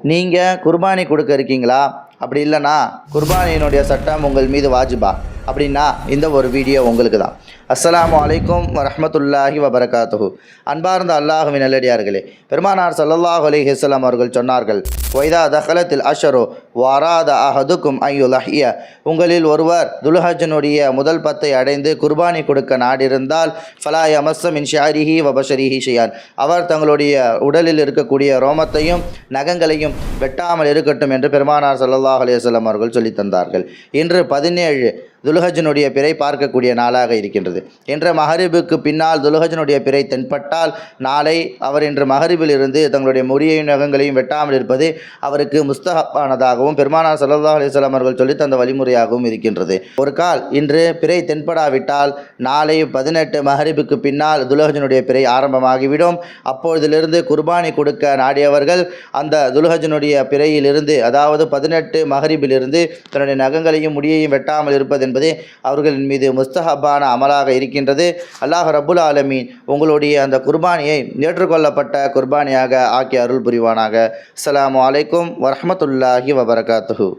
நீங்கள் குர்பானி கொடுக்க இருக்கீங்களா? அப்படி இல்லைனா குர்பானியினுடைய சட்டம் உங்கள் மீது வாஜிபா அப்படின்னா இந்த ஒரு வீடியோ உங்களுக்கு தான். அஸ்ஸலாமு அலைக்கும் வரஹ்மத்துல்லாஹி வபரகாத்துஹு. அன்பார்ந்த அல்லாஹுவின் நல்லடியார்களே, பெருமானார் ஸல்லல்லாஹு அலைஹி வஸல்லம் அவர்கள் சொன்னார்கள், வைதா தஹலத்தில் அஷரு வராத அஹதுக்கும் ஐயுலஹிய, உங்களில் ஒருவர் துல்ஹஜ்ஜினுடைய முதல் 10 அடைந்து குர்பானி கொடுக்க நாடிருந்தால் ஃபலா யமஸ்ஸ மின் ஷஅரிஹி வ பஷரிஹி ஷைஅன், அவர் தங்களுடைய உடலில் இருக்கக்கூடிய ரோமத்தையும் நகங்களையும் வெட்டாமல் இருக்கட்டும் என்று பெருமானார் ஸல்லல்லாஹு அலைஹி வஸல்லம் அவர்கள் சொல்லித் தந்தார்கள். இன்று 17 துல்ஹஜ்ஜினுடைய பிறை பார்க்கக்கூடிய நாளாக இருக்கின்றது. இன்று மகரிபுக்கு பின்னால் துல்ஹஜ்ஜினுடைய பிறை தென்பட்டால் நாளை அவர் இன்று மகரிபில் இருந்து தங்களுடைய முடியையும் நகங்களையும் வெட்டாமல் இருப்பது அவருக்கு முஸ்தஹப்பானதாகவும் பெருமானார் ஸல்லல்லாஹு அலைஹி வஸல்லம் அவர்கள் சொல்லி தந்த வழிமுறையாகவும் இருக்கின்றது. ஒரு கால் இன்று பிறை தென்படாவிட்டால் நாளை 18 மகரிபுக்கு பின்னால் துல்ஹஜ்ஜினுடைய பிறை ஆரம்பமாகிவிடும். அப்பொழுதிலிருந்து குர்பானி கொடுக்க நாடியவர்கள் அந்த துல்ஹஜ்ஜினுடைய பிறையிலிருந்து, அதாவது 18 மகரிபிலிருந்து தன்னுடைய நகங்களையும் முடியையும் வெட்டாமல் இருப்பது என்பது அவர்களின் மீது முஸ்தஹப்பான அமலாக இருக்கின்றது. அல்லாஹ் ரப்புல் ஆலமீன் உங்களுடைய அந்த குர்பானியை ஏற்றுக்கொள்ளப்பட்ட குர்பானியாக ஆக்கி அருள் புரிவானாக. அஸ்ஸலாமு அலைக்கும் வரஹ்மத்துல்லாஹி வபரகாத்துஹு.